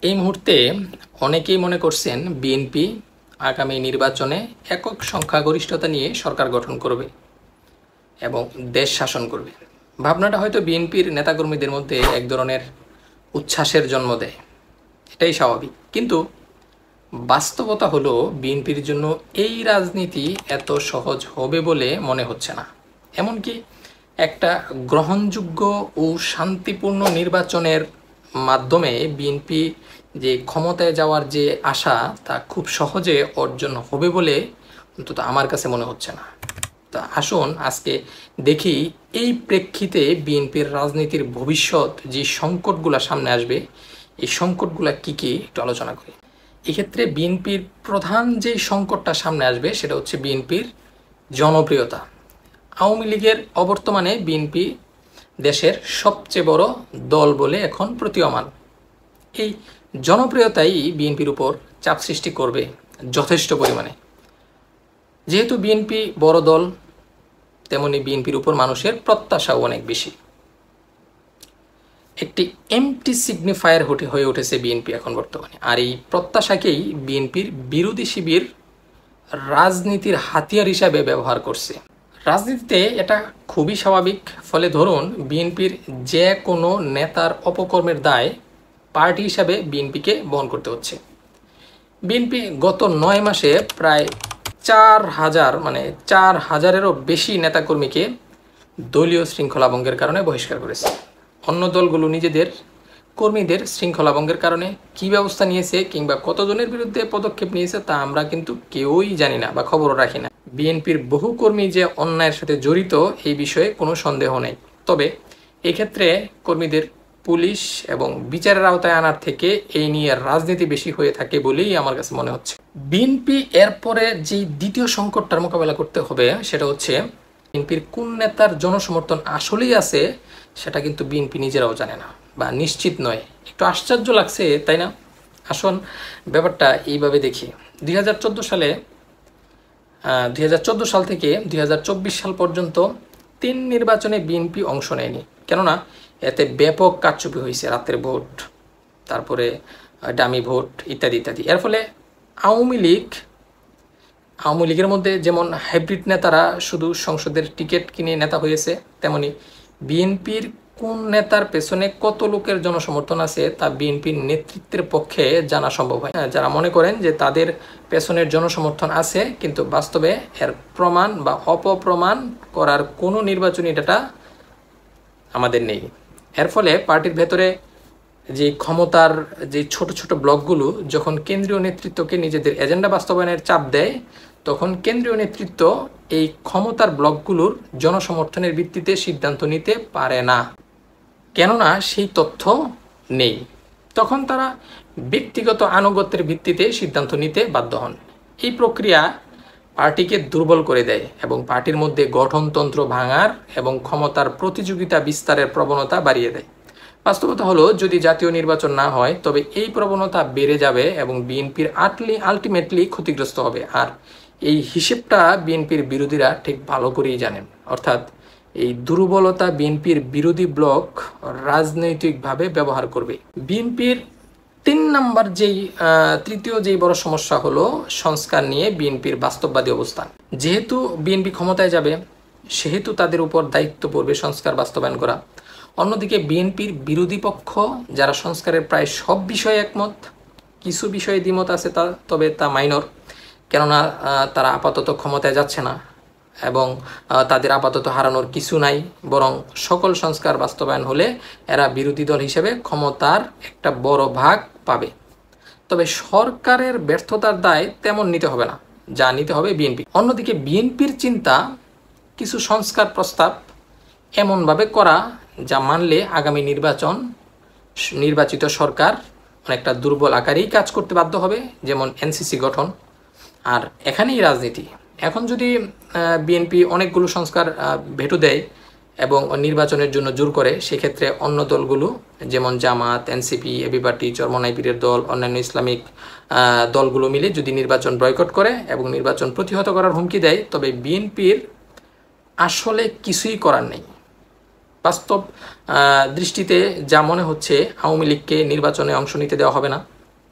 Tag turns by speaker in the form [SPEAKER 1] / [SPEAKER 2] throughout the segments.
[SPEAKER 1] এই মুহূর্তে অনেকেই মনে করছেন বিএনপি আগামী নির্বাচনে একক সংখ্যাগরিষ্ঠতা নিয়ে সরকার গঠন করবে এবং দেশ শাসন করবে। ভাবনাটা হয়তো বিএনপির নেতাকর্মীদের মধ্যে এক ধরনের উচ্ছ্বাসের জন্ম দেয়, এটাই স্বাভাবিক। কিন্তু বাস্তবতা হলো বিএনপির জন্য এই রাজনীতি এত সহজ হবে বলে মনে হচ্ছে না। এমনকি একটা গ্রহণযোগ্য ও শান্তিপূর্ণ নির্বাচনের মাধ্যমে বিএনপি যে ক্ষমতায় যাওয়ার যে আশা তা খুব সহজে অর্জন হবে বলে অন্তত আমার কাছে মনে হচ্ছে না। তা আসুন আজকে দেখি এই প্রেক্ষিতে বিএনপির রাজনীতির ভবিষ্যৎ যে সংকটগুলো সামনে আসবে, এই সংকটগুলো কী কী একটু আলোচনা করি। এক্ষেত্রে বিএনপির প্রধান যে সংকটটা সামনে আসবে সেটা হচ্ছে বিএনপির জনপ্রিয়তা। আওয়ামী লীগের অবর্তমানে বিএনপি দেশের সবচেয়ে বড় দল বলে এখন প্রতীয়মান। এই জনপ্রিয়তাই বিএনপির উপর চাপ সৃষ্টি করবে যথেষ্ট পরিমাণে। যেহেতু বিএনপি বড় দল, তেমনি বিএনপির উপর মানুষের প্রত্যাশাও অনেক বেশি। একটি এমটি সিগনিফায়ার হয়ে উঠেছে বিএনপি এখন বর্তমানে। আর এই প্রত্যাশাকেই বিএনপির বিরোধী শিবির রাজনীতির হাতিয়ার হিসাবে ব্যবহার করছে। রাজনীতিতে এটা খুবই স্বাভাবিক। ফলে ধরুন বিএনপির যে কোনো নেতার অপকর্মের দায় পার্টি হিসাবে বিএনপিকে বহন করতে হচ্ছে। বিএনপি গত 9 মাসে প্রায় 4,000-এরও বেশি নেতাকর্মীকে দলীয় শৃঙ্খলাভঙ্গের কারণে বহিষ্কার করেছে। অন্য দলগুলো নিজেদের কর্মীদের শৃঙ্খলাভঙ্গের কারণে কী ব্যবস্থা নিয়েছে কিংবা কতজনের বিরুদ্ধে পদক্ষেপ নিয়েছে তা আমরা কিন্তু কেউই জানি না বা খবরও রাখি না। বিএনপির বহু কর্মী যে অন্যায়ের সাথে জড়িত এই বিষয়ে কোনো সন্দেহ নেই। তবে এক্ষেত্রে কর্মীদের পুলিশ এবং বিচারের আওতায় আনার থেকে এই নিয়ে রাজনীতি বেশি হয়ে থাকে বলেই আমার কাছে মনে হচ্ছে। বিএনপি এরপরে যে দ্বিতীয় সংকটটার মোকাবেলা করতে হবে সেটা হচ্ছে বিএনপির কোন নেতার জনসমর্থন আসলেই আছে সেটা কিন্তু বিএনপি নিজেরাও জানে না বা নিশ্চিত নয়। একটু আশ্চর্য লাগছে, তাই না? আসুন ব্যাপারটা এইভাবে দেখি। 2014 সাল থেকে 2024 সাল পর্যন্ত 3 নির্বাচনে বিএনপি অংশ নেয়নি। কেননা এতে ব্যাপক কারচুপি হয়েছে, রাতের ভোট, তারপরে ডামি ভোট ইত্যাদি ইত্যাদি। এর ফলে আওয়ামী লীগের মধ্যে যেমন হাইব্রিড নেতারা শুধু সংসদের টিকিট কিনে নেতা হয়েছে, তেমনি বিএনপির কোন নেতার পেছনে কত লোকের জনসমর্থন আছে তা বিএনপির নেতৃত্বের পক্ষে জানা সম্ভব হয়। যারা মনে করেন যে তাদের পেছনের জনসমর্থন আছে, কিন্তু বাস্তবে এর প্রমাণ বা অপপ্রমাণ করার কোনো নির্বাচনী ডাটা আমাদের নেই। এর ফলে পার্টির ভেতরে যে ক্ষমতার যে ছোট ছোট ব্লকগুলো যখন কেন্দ্রীয় নেতৃত্বকে নিজেদের এজেন্ডা বাস্তবায়নের চাপ দেয়, তখন কেন্দ্রীয় নেতৃত্ব এই ক্ষমতার ব্লকগুলোর জনসমর্থনের ভিত্তিতে সিদ্ধান্ত নিতে পারে না, কেননা সেই তথ্য নেই। তখন তারা ব্যক্তিগত আনুগত্যের ভিত্তিতে সিদ্ধান্ত নিতে বাধ্য হন। এই প্রক্রিয়া পার্টিকে দুর্বল করে দেয় এবং পার্টির মধ্যে গঠনতন্ত্র ভাঙার এবং ক্ষমতার প্রতিযোগিতা বিস্তারের প্রবণতা বাড়িয়ে দেয়। বাস্তবতা হলো, যদি জাতীয় নির্বাচন না হয় তবে এই প্রবণতা বেড়ে যাবে এবং বিএনপির আলটিমেটলি ক্ষতিগ্রস্ত হবে। আর এই হিসেবটা বিএনপির বিরোধীরা ঠিক ভালো করেই জানেন। অর্থাৎ এই দুর্বলতা বিএনপির বিরোধী ব্লক রাজনৈতিকভাবে ব্যবহার করবে। বিএনপির তৃতীয় যেই বড় সমস্যা হলো সংস্কার নিয়ে বিএনপির বাস্তববাদী অবস্থান। যেহেতু বিএনপি ক্ষমতায় যাবে, সেহেতু তাদের উপর দায়িত্ব পড়বে সংস্কার বাস্তবায়ন করা। অন্যদিকে বিএনপির বিরোধী পক্ষ যারা সংস্কারের প্রায় সব বিষয়ে একমত, কিছু বিষয়ে দ্বিমত আছে তবে তা মাইনর, কেননা তারা আপাতত ক্ষমতায় যাচ্ছে না এবং তাদের আপাতত হারানোর কিছু নাই, বরং সকল সংস্কার বাস্তবায়ন হলে এরা বিরোধী দল হিসেবে ক্ষমতার একটা বড় ভাগ পাবে। তবে সরকারের ব্যর্থতার দায় তেমন নিতে হবে না, যা নিতে হবে বিএনপি। অন্যদিকে বিএনপির চিন্তা কিছু সংস্কার প্রস্তাব এমনভাবে করা যা মানলে আগামী নির্বাচিত সরকার অনেকটা দুর্বল আকারেই কাজ করতে বাধ্য হবে, যেমন এনসিসি গঠন। আর এখানেই রাজনীতি। এখন যদি বিএনপি অনেকগুলো সংস্কার ভেটো দেয় এবং নির্বাচনের জন্য জোর করে, সেক্ষেত্রে অন্য দলগুলো যেমন জামাত, এনসিপি, এবি পার্টি, চরমনাই পীরের দল, অন্যান্য ইসলামিক দলগুলো মিলে যদি নির্বাচন বয়কট করে এবং নির্বাচন প্রতিহত করার হুমকি দেয়, তবে বিএনপির আসলে কিছুই করার নেই। বাস্তব দৃষ্টিতে যা মনে হচ্ছে, আওয়ামী লীগকে নির্বাচনে অংশ নিতে দেওয়া হবে না।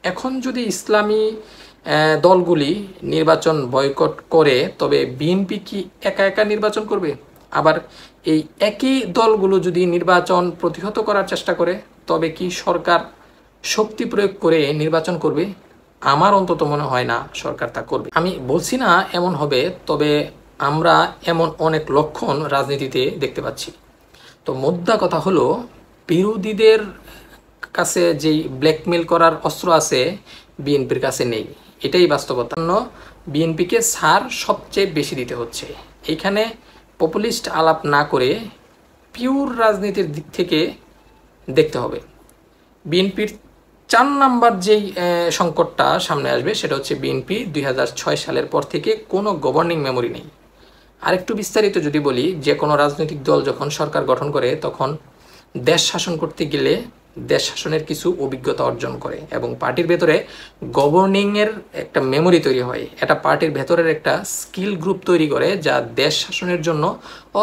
[SPEAKER 1] এখন যদি ইসলামী দলগুলি নির্বাচন বয়কট করে, তবে বিএনপি কি একা একা নির্বাচন করবে? আবার এই একই দলগুলো যদি নির্বাচন প্রতিহত করার চেষ্টা করে, তবে কি সরকার শক্তি প্রয়োগ করে নির্বাচন করবে? আমার অন্তত মনে হয় না সরকার তা করবে। আমি বলছি না এমন হবে, তবে আমরা এমন অনেক লক্ষণ রাজনীতিতে দেখতে পাচ্ছি। তো মোদ্দা কথা হলো, বিরোধীদের কাছে যেই ব্ল্যাকমেল করার অস্ত্র আছে বিএনপির কাছে নেই, এটাই বাস্তবতা। বিএনপিকে ছাড় সবচেয়ে বেশি দিতে হচ্ছে। এইখানে পপুলিস্ট আলাপ না করে পিওর রাজনীতির দিক থেকে দেখতে হবে। বিএনপির 4 নাম্বার যেই সংকটটা সামনে আসবে সেটা হচ্ছে বিএনপি 2006 সালের পর থেকে কোনো গভর্নিং মেমোরি নেই। আরেকটু বিস্তারিত যদি বলি, যে কোনো রাজনৈতিক দল যখন সরকার গঠন করে তখন দেশ শাসন করতে গেলে দেশ শাসনের কিছু অভিজ্ঞতা অর্জন করে এবং পার্টির ভেতরে গভর্নিংয়ের একটা মেমোরি তৈরি হয়। এটা পার্টির ভেতরের একটা স্কিল গ্রুপ তৈরি করে যা দেশ শাসনের জন্য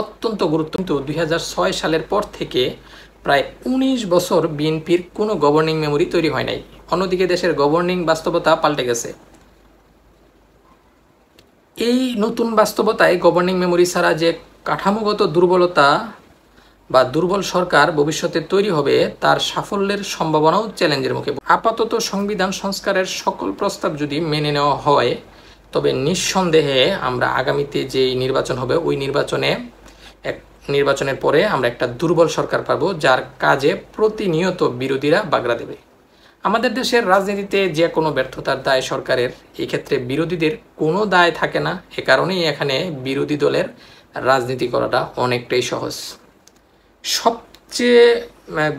[SPEAKER 1] অত্যন্ত গুরুত্বপূর্ণ। কিন্তু 2006 সালের পর থেকে প্রায় 19 বছর বিএনপির কোনো গভর্নিং মেমোরি তৈরি হয় নাই। অন্যদিকে দেশের গভর্নিং বাস্তবতা পাল্টে গেছে। এই নতুন বাস্তবতায় গভর্নিং মেমোরি ছাড়া যে কাঠামোগত দুর্বলতা বা দুর্বল সরকার ভবিষ্যতে তৈরি হবে, তার সাফল্যের সম্ভাবনাও চ্যালেঞ্জের মুখে। আপাতত সংবিধান সংস্কারের সকল প্রস্তাব যদি মেনে নেওয়া হয়, তবে নিঃসন্দেহে আমরা আগামীতে যেই নির্বাচন হবে ওই নির্বাচনের পরে আমরা একটা দুর্বল সরকার পাবো, যার কাজে প্রতিনিয়ত বিরোধীরা বাগড়া দেবে। আমাদের দেশের রাজনীতিতে যে কোনো ব্যর্থতার দায় সরকারের, এই ক্ষেত্রে বিরোধীদের কোনো দায় থাকে না। এ কারণেই এখানে বিরোধী দলের রাজনীতি করাটা অনেকটাই সহজ। সবচেয়ে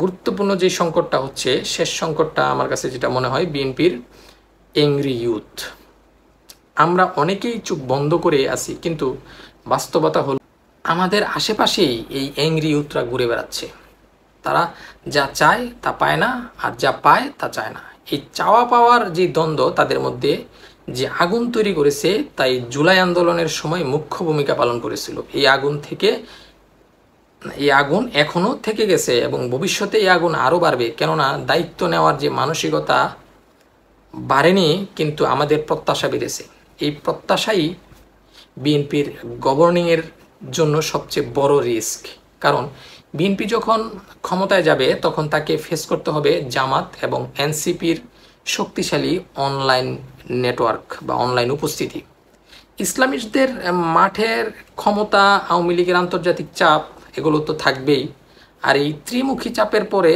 [SPEAKER 1] গুরুত্বপূর্ণ যে সংকটটা হচ্ছে, শেষ সংকটটা আমার কাছে যেটা মনে হয়, বিএনপির অ্যাংরি ইউথ। আমরা অনেকেই চোখ বন্ধ করে আছি, কিন্তু বাস্তবতা হল আমাদের আশেপাশেই এই অ্যাংরি ইউথরা ঘুরে বেড়াচ্ছে। তারা যা চায় তা পায় না, আর যা পায় তা চায় না। এই চাওয়া পাওয়ার যে দ্বন্দ্ব তাদের মধ্যে যে আগুন তৈরি করেছে, তাই জুলাই আন্দোলনের সময় মুখ্য ভূমিকা পালন করেছিল। এই আগুন এখনও থেকে গেছে এবং ভবিষ্যতে এই আগুন আরও বাড়বে, কেননা দায়িত্ব নেওয়ার যে মানসিকতা বাড়েনি, কিন্তু আমাদের প্রত্যাশা বেড়েছে। এই প্রত্যাশাই বিএনপির গভর্নিংয়ের জন্য সবচেয়ে বড় রিস্ক। কারণ বিএনপি যখন ক্ষমতায় যাবে তখন তাকে ফেস করতে হবে জামাত এবং এনসিপির শক্তিশালী অনলাইন নেটওয়ার্ক বা অনলাইন উপস্থিতি, ইসলামিস্টদের মাঠের ক্ষমতা, আওয়ামী লীগের আন্তর্জাতিক চাপ, এগুলো তো থাকবেই। আর এই ত্রিমুখী চাপের পরে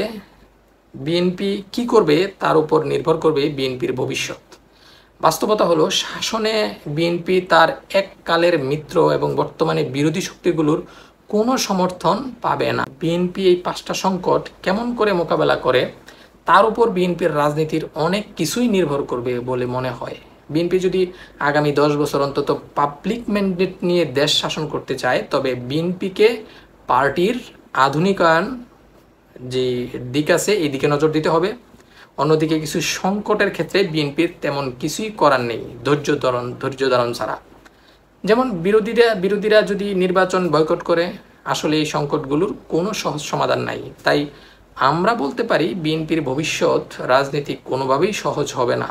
[SPEAKER 1] বিএনপি কি করবে তার উপর নির্ভর করবে বিএনপির ভবিষ্যৎ। বাস্তবতা হলো, শাসনে বিএনপি তার এককালের মিত্র এবং বর্তমানে বিরোধী শক্তিগুলোর কোনো সমর্থন পাবে না। বিএনপি এই 5টা সংকট কেমন করে মোকাবেলা করে তার উপর বিএনপির রাজনীতির অনেক কিছুই নির্ভর করবে বলে মনে হয়। বিএনপি যদি আগামী 10 বছর অন্তত পাবলিক ম্যান্ডেট নিয়ে দেশ শাসন করতে চায়, তবে বিএনপিকে পার্টির আধুনিকায়ন যে দিক আছে এই দিকে নজর দিতে হবে। অন্যদিকে কিছু সংকটের ক্ষেত্রে বিএনপির তেমন কিছুই করার নেই ধৈর্য ধারণ ছাড়া। যেমন বিরোধীরা যদি নির্বাচন বয়কট করে, আসলে এই সংকটগুলোর কোনো সহজ সমাধান নাই। তাই আমরা বলতে পারি বিএনপির ভবিষ্যৎ রাজনীতি কোনোভাবেই সহজ হবে না।